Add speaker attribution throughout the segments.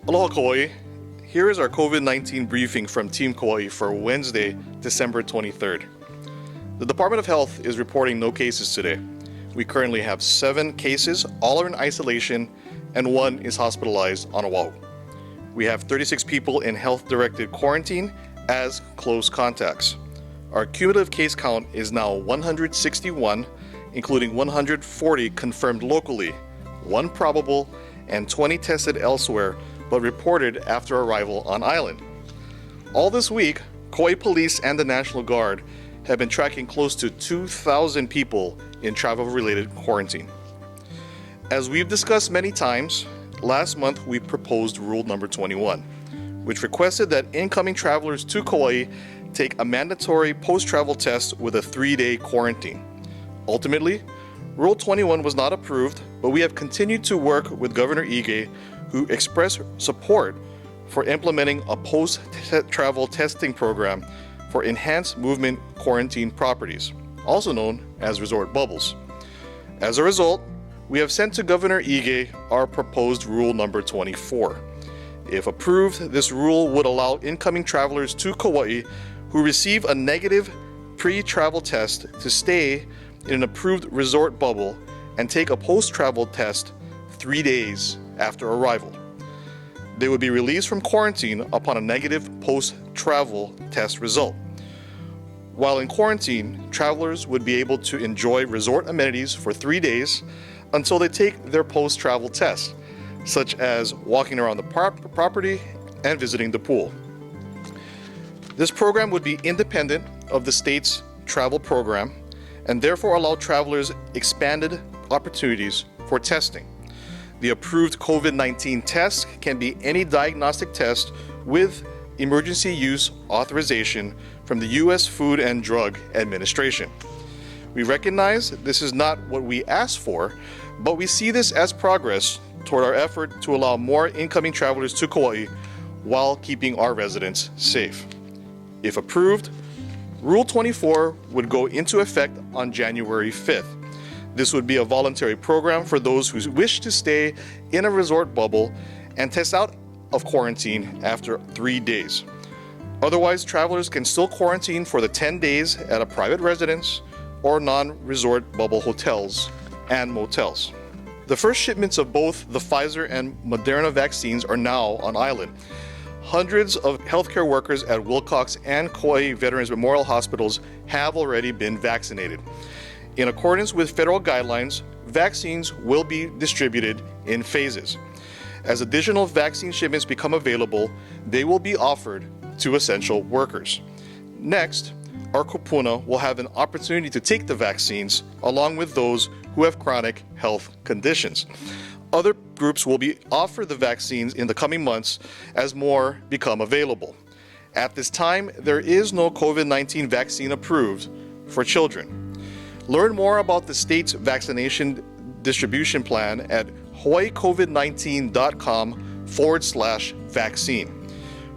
Speaker 1: Aloha Kauai. Here is our COVID-19 briefing from Team Kauai for Wednesday, December 23rd. The Department of Health is reporting no cases today. We currently have 7 cases, all are in isolation, and 1 is hospitalized on Oahu. We have 36 people in health-directed quarantine as close contacts. Our cumulative case count is now 161, including 140 confirmed locally, 1 probable, and 20 tested elsewhere, but reported after arrival on island. All this week, Kauai Police and the National Guard have been tracking close to 2,000 people in travel-related quarantine. As we've discussed many times, last month we proposed Rule Number 21, which requested that incoming travelers to Kauai take a mandatory post-travel test with a 3-day quarantine. Ultimately, Rule 21 was not approved, but we have continued to work with Governor Ige, who expressed support for implementing a post-travel testing program for enhanced movement quarantine properties, also known as resort bubbles. As a result, we have sent to Governor Ige our proposed Rule Number 24. If approved, this rule would allow incoming travelers to Kauai who receive a negative pre-travel test to stay in an approved resort bubble and take a post-travel test 3 days after arrival. They would be released from quarantine upon a negative post-travel test result. While in quarantine, travelers would be able to enjoy resort amenities for 3 days until they take their post-travel test, such as walking around the property and visiting the pool. This program would be independent of the state's travel program and therefore allow travelers expanded opportunities for testing. The approved COVID-19 test can be any diagnostic test with emergency use authorization from the U.S. Food and Drug Administration. We recognize this is not what we asked for, but we see this as progress toward our effort to allow more incoming travelers to Kauai while keeping our residents safe. If approved, Rule 24 would go into effect on January 5th. This would be a voluntary program for those who wish to stay in a resort bubble and test out of quarantine after 3 days. Otherwise, travelers can still quarantine for the 10 days at a private residence or non-resort bubble hotels and motels. The first shipments of both the Pfizer and Moderna vaccines are now on island. Hundreds of healthcare workers at Wilcox and Kauai Veterans Memorial Hospitals have already been vaccinated. In accordance with federal guidelines, vaccines will be distributed in phases. As additional vaccine shipments become available, they will be offered to essential workers. Next, our kupuna will have an opportunity to take the vaccines along with those who have chronic health conditions. Other groups will be offered the vaccines in the coming months as more become available. At this time, there is no COVID-19 vaccine approved for children. Learn more about the state's vaccination distribution plan at hawaiicovid19.com/vaccine.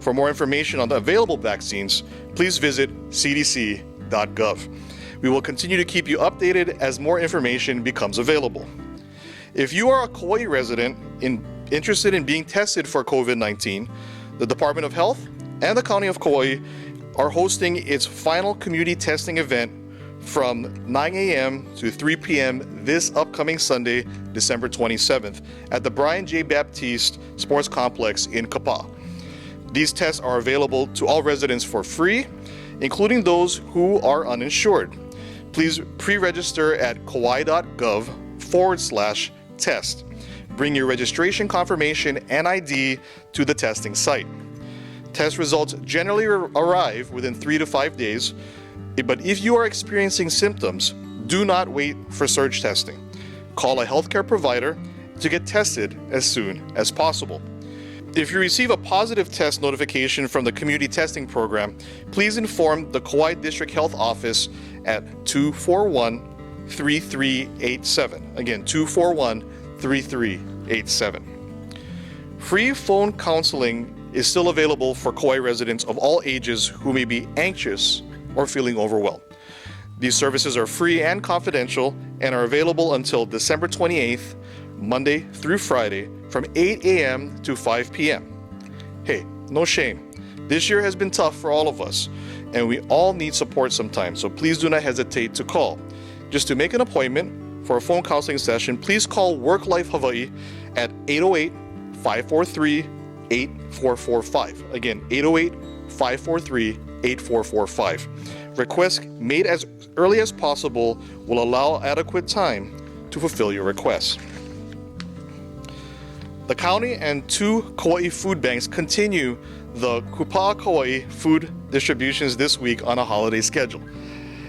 Speaker 1: For more information on the available vaccines, please visit cdc.gov. We will continue to keep you updated as more information becomes available. If you are a Kauai resident interested in being tested for COVID-19, the Department of Health and the County of Kauai are hosting its final community testing event from 9 a.m. to 3 p.m. this upcoming Sunday, December 27th, at the Brian J. Baptiste Sports Complex in Kapa. These tests are available to all residents for free, including those who are uninsured. Please pre-register at kauai.gov/test. Bring your registration confirmation and ID to the testing site. Test results generally arrive within 3 to 5 days, but if you are experiencing symptoms, do not wait for surge testing. Call a healthcare provider to get tested as soon as possible. If you receive a positive test notification from the community testing program, please inform the Kauai District Health Office at 241-3387. Again, 241-3387. Free phone counseling is still available for Kauai residents of all ages who may be anxious or feeling overwhelmed. These services are free and confidential and are available until December 28th, Monday through Friday, from 8 a.m. to 5 p.m. Hey, no shame. This year has been tough for all of us, and we all need support sometimes, so please do not hesitate to call. Just to make an appointment for a phone counseling session, please call Work Life Hawaii at 808-543-8445. Again, 808-543-8445. Requests made as early as possible will allow adequate time to fulfill your request. The county and 2 Kauai food banks continue the Kupa'a Kauai food distributions this week on a holiday schedule.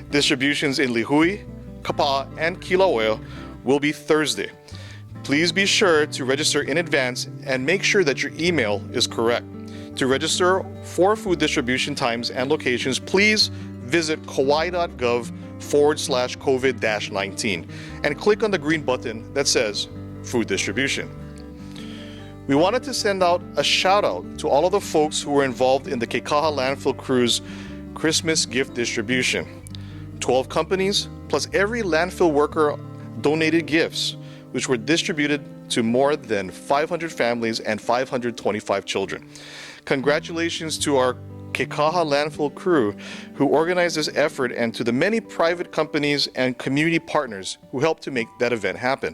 Speaker 1: Distributions in Lihue, Kapa'a, and Kilauea will be Thursday. Please be sure to register in advance and make sure that your email is correct. To register for food distribution times and locations, please visit kauai.gov/COVID-19 and click on the green button that says Food Distribution. We wanted to send out a shout out to all of the folks who were involved in the Kekaha Landfill Crew's Christmas gift distribution. 12 companies plus every landfill worker donated gifts, which were distributed to more than 500 families and 525 children. Congratulations to our Kekaha Landfill Crew who organized this effort, and to the many private companies and community partners who helped to make that event happen.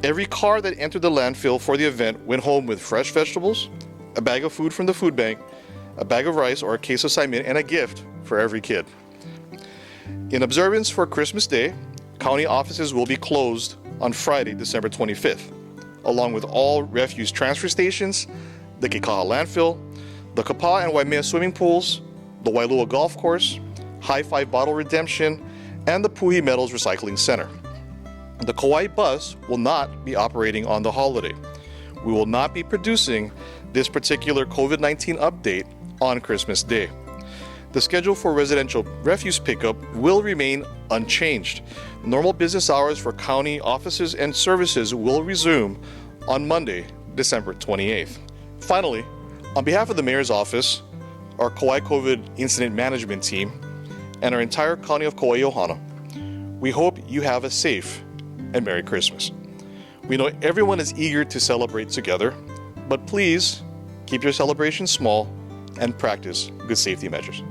Speaker 1: Every car that entered the landfill for the event went home with fresh vegetables, a bag of food from the food bank, a bag of rice or a case of saimin, and a gift for every kid. In observance for Christmas Day, county offices will be closed on Friday, December 25th, along with all refuse transfer stations, the Kekaha landfill, the Kapa'a and Waimea swimming pools, the Wailua golf course, High Five Bottle Redemption, and the Puhi Metals Recycling Center. The Kauai bus will not be operating on the holiday. We will not be producing this particular COVID-19 update on Christmas Day. The schedule for residential refuse pickup will remain unchanged. Normal business hours for county offices and services will resume on Monday, December 28th. Finally, on behalf of the Mayor's Office, our Kauai COVID Incident Management Team, and our entire County of Kauai Ohana, we hope you have a safe and Merry Christmas. We know everyone is eager to celebrate together, but please keep your celebrations small and practice good safety measures.